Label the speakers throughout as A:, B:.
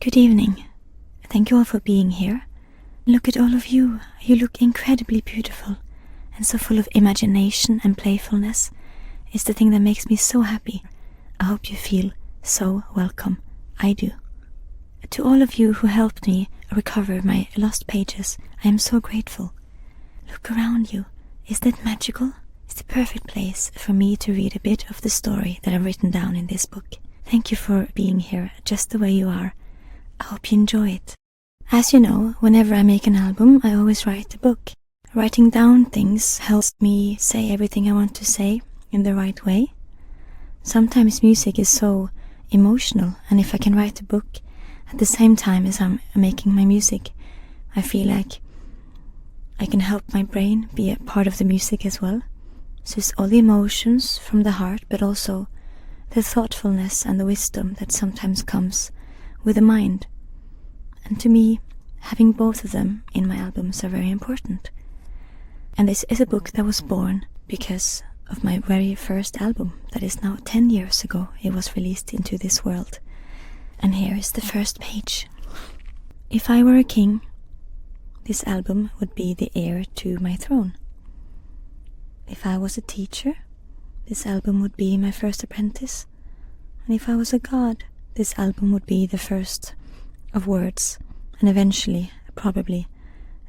A: Good evening. Thank you all for being here. Look at all of you. You look incredibly beautiful and so full of imagination and playfulness. It's the thing that makes me so happy. I hope you feel so welcome. I do. To all of you who helped me recover my lost pages, I am so grateful. Look around you. Is that magical? It's the perfect place for me to read a bit of the story that I've written down in this book. Thank you for being here just the way you are. I hope you enjoy it. As you know, whenever I make an album, I always write a book. Writing down things helps me say everything I want to say in the right way. Sometimes music is so emotional, and if I can write a book at the same time as I'm making my music, I feel like I can help my brain be a part of the music as well. So it's all the emotions from the heart, but also the thoughtfulness and the wisdom that sometimes comes with the mind. And to me, having both of them in my albums are very important. And this is a book that was born because of my very first album that is now 10 years ago. It was released into this world. And here is the first page. If I were a king, this album would be the heir to my throne. If I was a teacher, this album would be my first apprentice. And if I was a god, this album would be the first of words, and eventually, probably,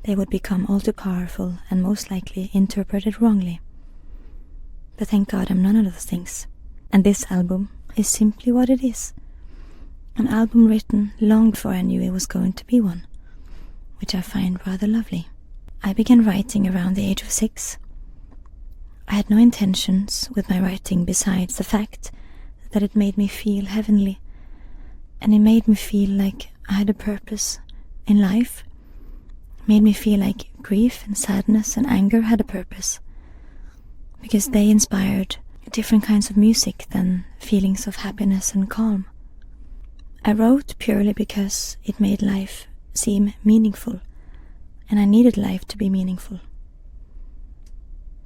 A: they would become all too powerful and most likely interpreted wrongly. But thank God I'm none of those things. And this album is simply what it is. An album written long before I knew it was going to be one, which I find rather lovely. I began writing around the age of 6. I had no intentions with my writing besides the fact that it made me feel heavenly, and it made me feel like I had a purpose in life. It made me feel like grief and sadness and anger had a purpose, because they inspired different kinds of music than feelings of happiness and calm. I wrote purely because it made life seem meaningful, and I needed life to be meaningful.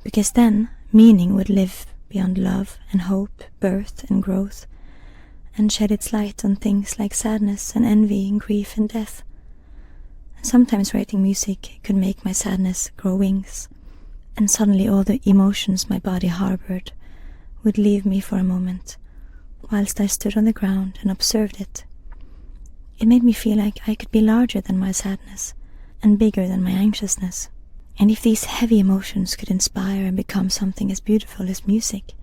A: Because then meaning would live beyond love and hope, birth and growth, and shed its light on things like sadness and envy and grief and death. And sometimes writing music could make my sadness grow wings, and suddenly all the emotions my body harbored would leave me for a moment, whilst I stood on the ground and observed it. It made me feel like I could be larger than my sadness and bigger than my anxiousness. And if these heavy emotions could inspire and become something as beautiful as music,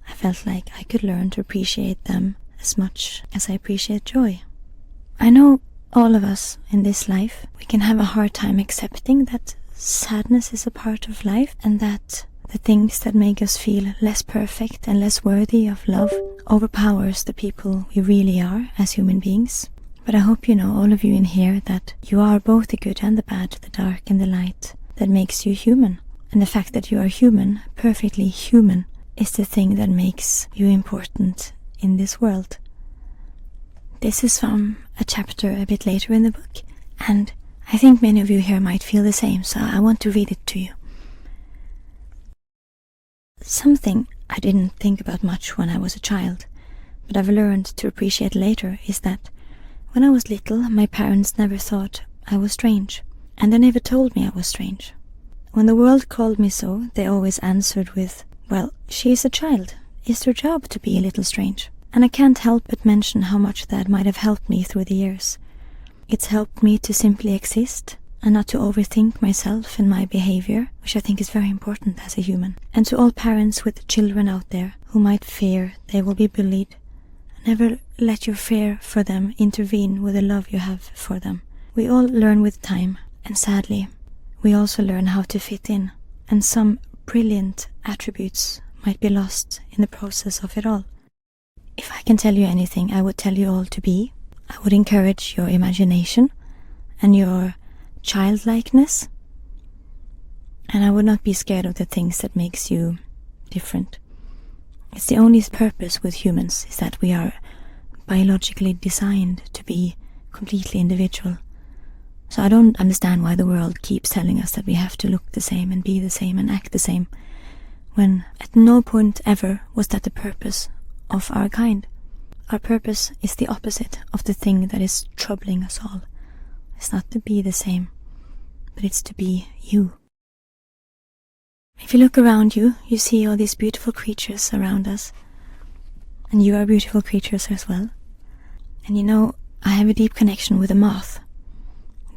A: I felt like I could learn to appreciate them as much as I appreciate joy. I know all of us in this life, we can have a hard time accepting that sadness is a part of life, and that the things that make us feel less perfect and less worthy of love overpowers the people we really are as human beings. But I hope you know, all of you in here, that you are both the good and the bad, the dark and the light, that makes you human. And the fact that you are human, perfectly human, is the thing that makes you important in this world. This is from a chapter a bit later in the book, and I think many of you here might feel the same, so I want to read it to you. Something I didn't think about much when I was a child, but I've learned to appreciate later, is that when I was little, my parents never thought I was strange, and they never told me I was strange. When the world called me so, they always answered with, "Well, she is a child. It's her job to be a little strange." And I can't help but mention how much that might have helped me through the years. It's helped me to simply exist and not to overthink myself and my behavior, which I think is very important as a human. And to all parents with children out there who might fear they will be bullied, never let your fear for them intervene with the love you have for them. We all learn with time, and sadly, we also learn how to fit in, and some brilliant attributes might be lost in the process of it all. If I can tell you anything, I would tell you all to be. I would encourage your imagination and your childlikeness, and I would not be scared of the things that makes you different. It's the only purpose with humans, is that we are biologically designed to be completely individual. So I don't understand why the world keeps telling us that we have to look the same and be the same and act the same, when at no point ever was that the purpose of our kind. Our purpose is the opposite of the thing that is troubling us all. It's not to be the same, but it's to be you. If you look around you, you see all these beautiful creatures around us. And you are beautiful creatures as well. And you know, I have a deep connection with a moth,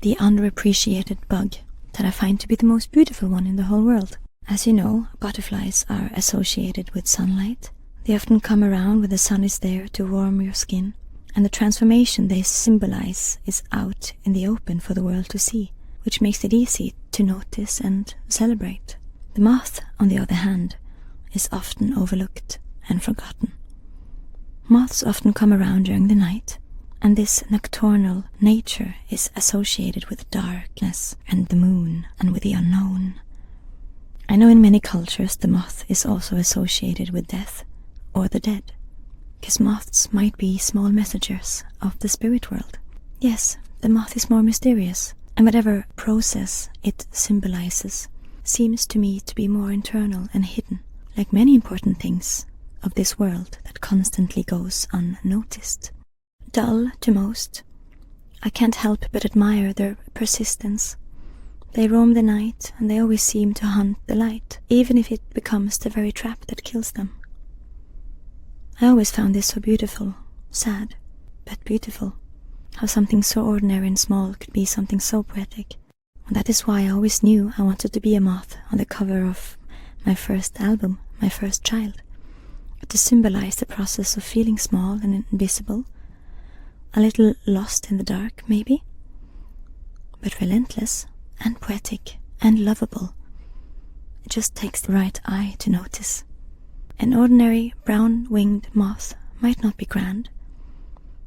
A: the underappreciated bug that I find to be the most beautiful one in the whole world. As you know, butterflies are associated with sunlight. They often come around when the sun is there to warm your skin, and the transformation they symbolize is out in the open for the world to see, which makes it easy to notice and celebrate. The moth, on the other hand, is often overlooked and forgotten. Moths often come around during the night, and this nocturnal nature is associated with darkness and the moon and with the unknown. I know in many cultures the moth is also associated with death or the dead, because moths might be small messengers of the spirit world. Yes, the moth is more mysterious, and whatever process it symbolizes seems to me to be more internal and hidden, like many important things of this world that constantly goes unnoticed. Dull to most, I can't help but admire their persistence. They roam the night, and they always seem to hunt the light, even if it becomes the very trap that kills them. I always found this so beautiful, sad, but beautiful. How something so ordinary and small could be something so poetic. And that is why I always knew I wanted to be a moth on the cover of my first album, My First Child. To symbolize the process of feeling small and invisible, a little lost in the dark, maybe, but relentless and poetic and lovable. It just takes the right eye to notice. An ordinary brown-winged moth might not be grand,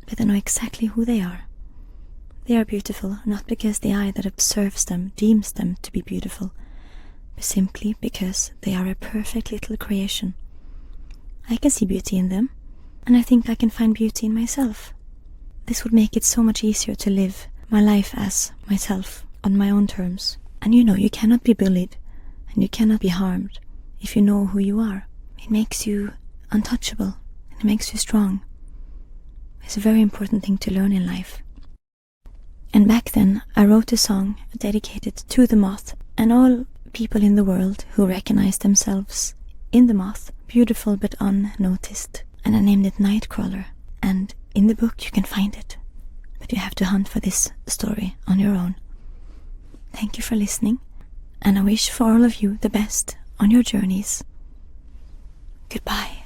A: but I know exactly who they are. They are beautiful not because the eye that observes them deems them to be beautiful, but simply because they are a perfect little creation. I can see beauty in them, and I think I can find beauty in myself. This would make it so much easier to live my life as myself, on my own terms. And you know, you cannot be bullied, and you cannot be harmed if you know who you are. It makes you untouchable, and it makes you strong. It's a very important thing to learn in life. And back then, I wrote a song dedicated to the moth and all people in the world who recognize themselves in the moth, beautiful but unnoticed. And I named it Nightcrawler. And in the book you can find it, but you have to hunt for this story on your own. Thank you for listening, and I wish for all of you the best on your journeys. Goodbye.